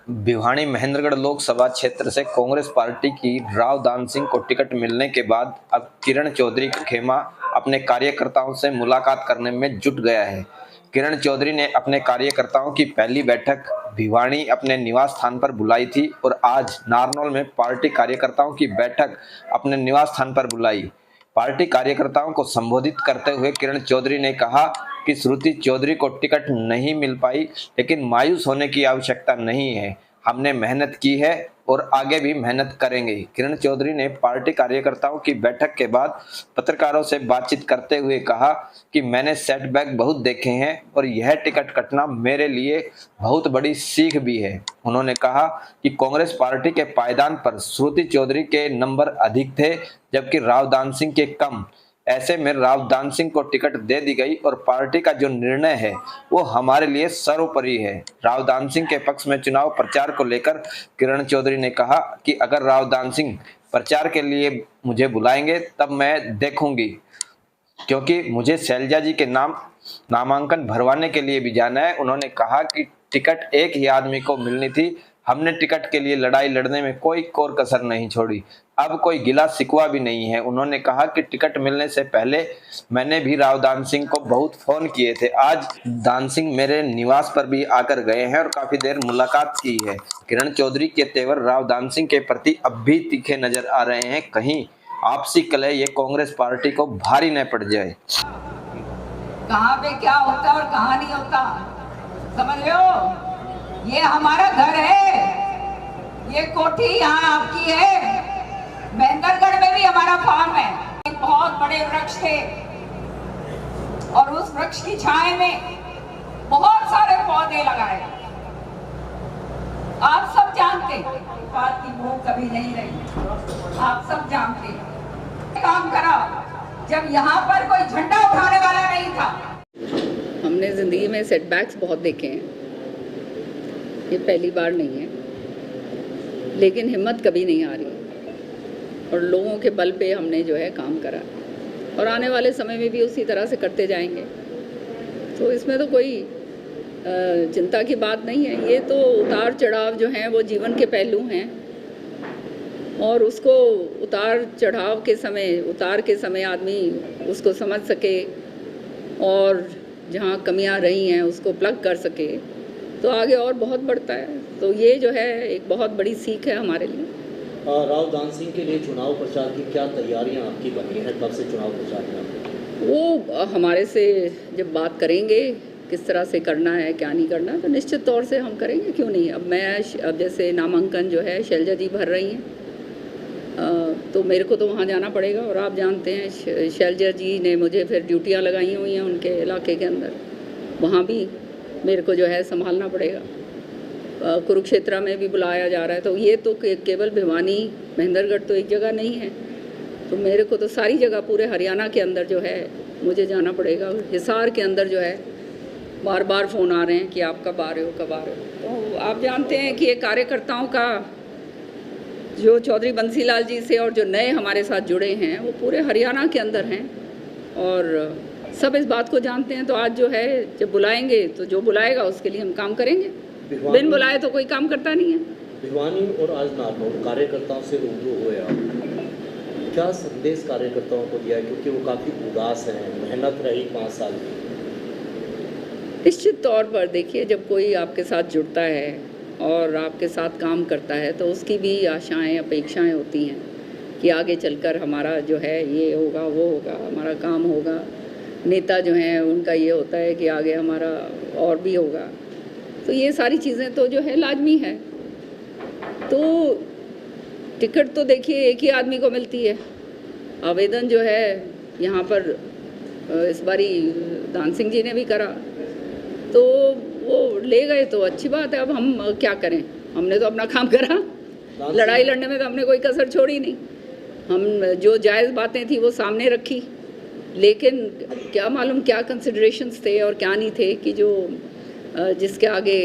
भिवानी महेंद्रगढ़ लोकसभा क्षेत्र से कांग्रेस पार्टी की राव दान सिंह को टिकट मिलने के बाद अब किरण चौधरी का खेमा अपने कार्यकर्ताओं से मुलाकात करने में जुट गया है। किरण चौधरी ने अपने कार्यकर्ताओं की पहली बैठक भिवानी अपने निवास स्थान पर बुलाई थी और आज नारनौल में पार्टी कार्यकर्ताओं की बैठक अपने निवास स्थान पर बुलाई। पार्टी कार्यकर्ताओं को संबोधित करते हुए किरण चौधरी ने कहा कि श्रुति चौधरी को टिकट नहीं मिल पाई, लेकिन मायूस होने की आवश्यकता नहीं है। हमने मेहनत की है और आगे भी मेहनत करेंगे। किरण चौधरी ने पार्टी कार्यकर्ताओं की बैठक के बाद पत्रकारों से बातचीत करते हुए कहा कि मैंने सेटबैक बहुत देखे हैं और यह टिकट कटना मेरे लिए बहुत बड़ी सीख भी है। उन्होंने कहा कि कांग्रेस पार्टी के पायदान पर श्रुति चौधरी के नंबर अधिक थे, जबकि राव दान सिंह के कम। ऐसे में राव दान सिंह को टिकट दे दी गई और पार्टी का जो निर्णय है वो हमारे लिए सर्वोपरि है। राव दान सिंह के पक्ष में चुनाव प्रचार को लेकर किरण चौधरी ने कहा कि अगर राव दान सिंह प्रचार के लिए मुझे बुलाएंगे तब मैं देखूंगी, क्योंकि मुझे शैलजा जी के नामांकन भरवाने के लिए भी जाना है। उन्होंने कहा कि टिकट एक ही आदमी को मिलनी थी, हमने टिकट के लिए लड़ाई लड़ने में कोई कोर कसर नहीं छोड़ी, अब कोई गिला शिकवा भी नहीं है। उन्होंने कहा कि टिकट मिलने से पहले मैंने भी राव दान सिंह को बहुत फोन किए थे। आज दान सिंह मेरे निवास पर भी आकर गए हैं और काफी देर मुलाकात की है। किरण चौधरी के तेवर राव दान सिंह के प्रति अब भी तीखे नजर आ रहे हैं। कहीं आपसी कलह ये कांग्रेस पार्टी को भारी न पड़ जाए। कहाँ पे क्या होता और कहाँ नहीं होता, समझ रहे हो? ये हमारा घर है, ये कोठी यहाँ आपकी है। महेंद्रगढ़ में भी हमारा फार्म है। एक बहुत बड़े वृक्ष थे और उस वृक्ष की छाया में बहुत सारे पौधे लगाए। आप सब जानते हैं, बात की भूख कभी नहीं रही, आप सब जानते हैं। काम करा जब यहाँ पर कोई झंडा उठाने वाला नहीं था। हमने जिंदगी में सेटबैक्स बहुत देखे हैं, ये पहली बार नहीं है, लेकिन हिम्मत कभी नहीं आ रही और लोगों के बल पे हमने जो है काम करा और आने वाले समय में भी उसी तरह से करते जाएंगे। तो इसमें तो कोई चिंता की बात नहीं है। ये तो उतार चढ़ाव जो हैं वो जीवन के पहलू हैं और उसको उतार चढ़ाव के समय, उतार के समय आदमी उसको समझ सके और जहाँ कमियां रही हैं उसको प्लग कर सके तो आगे और बहुत बढ़ता है। तो ये जो है एक बहुत बड़ी सीख है हमारे लिए। राव दान सिंह के लिए चुनाव प्रचार की क्या तैयारियां आपकी बनी हैं? कब से चुनाव प्रचार है? वो हमारे से जब बात करेंगे किस तरह से करना है क्या नहीं करना, तो निश्चित तौर से हम करेंगे, क्यों नहीं। अब जैसे नामांकन जो है शैलजा जी भर रही हैं, तो मेरे को तो वहाँ जाना पड़ेगा और आप जानते हैं शैलजा जी ने मुझे फिर ड्यूटियाँ लगाई हुई हैं उनके इलाके के अंदर, वहाँ भी मेरे को जो है संभालना पड़ेगा। कुरुक्षेत्र में भी बुलाया जा रहा है, तो ये तो केवल भिवानी महेंद्रगढ़ तो एक जगह नहीं है, तो मेरे को तो सारी जगह पूरे हरियाणा के अंदर जो है मुझे जाना पड़ेगा। हिसार के अंदर जो है बार बार फ़ोन आ रहे हैं कि आप कब आ रहे हो, कब आ रहे हो। तो आप जानते हैं कि ये कार्यकर्ताओं का जो चौधरी बंसीलाल जी से और जो नए हमारे साथ जुड़े हैं वो पूरे हरियाणा के अंदर हैं और सब इस बात को जानते हैं। तो आज जो है जब बुलाएंगे तो जो बुलाएगा उसके लिए हम काम करेंगे, बिन बुलाए तो कोई काम करता नहीं है। भिवानी और आज नारनौल कार्यकर्ताओं से रूबरू हुए आप, क्या संदेश कार्यकर्ताओं को दिया है? क्योंकि वो काफ़ी उदास हैं, मेहनत रही 5 साल की। निश्चित तौर पर देखिए, जब कोई आपके साथ जुड़ता है और आपके साथ काम करता है तो उसकी भी आशाएं अपेक्षाएं होती हैं कि आगे चलकर हमारा जो है ये होगा वो होगा, हमारा काम होगा। नेता जो हैं उनका ये होता है कि आगे हमारा और भी होगा। तो ये सारी चीज़ें तो जो है लाजमी है। तो टिकट तो देखिए एक ही आदमी को मिलती है। आवेदन जो है यहाँ पर इस बारी दान सिंह जी ने भी करा, तो वो ले गए तो अच्छी बात है। अब हम क्या करें, हमने तो अपना काम करा, लड़ाई लड़ने में तो हमने कोई कसर छोड़ी नहीं। हम जो जायज़ बातें थी वो सामने रखी, लेकिन क्या मालूम क्या कंसिडरेशंस थे और क्या नहीं थे कि जो जिसके आगे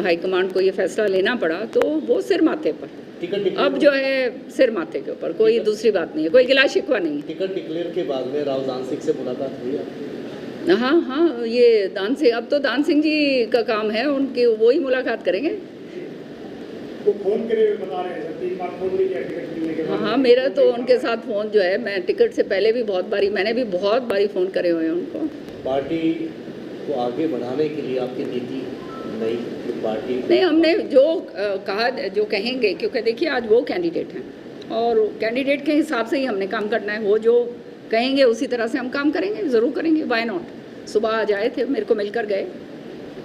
हाईकमांड को ये फैसला लेना पड़ा, तो वो सिर माथे पर। अब जो है सिर माथे के ऊपर, कोई दूसरी बात नहीं है, कोई गिला शिकवा नहीं है। टिकट डिक्लेयर के बाद में राव दान सिंह से मुलाकात हुई है? हाँ, ये दान सिंह, अब तो दान सिंह जी का काम है, उनके वो ही मुलाकात करेंगे। वो फोन करे हुए बता रहे हैं सर, 3 बार फोन नहीं किया टिकट मिलने के बाद। हाँ, मेरा तो उनके साथ फ़ोन जो है, मैं टिकट से पहले भी बहुत बारी, मैंने भी बहुत बारी फ़ोन करे हुए हैं उनको। पार्टी को आगे बढ़ाने के लिए आपकी नीति नई पार्टी नहीं, हमने जो कहा, जो कहेंगे, क्योंकि देखिए आज वो कैंडिडेट हैं और कैंडिडेट के हिसाब से ही हमने काम करना है। वो जो कहेंगे उसी तरह से हम काम करेंगे, ज़रूर करेंगे, वाई नॉट। सुबह आज आए थे, मेरे को मिलकर गए,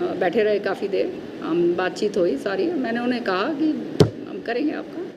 बैठे रहे काफ़ी देर, हम बातचीत हुई सारी। मैंने उन्हें कहा कि हम करेंगे आपका।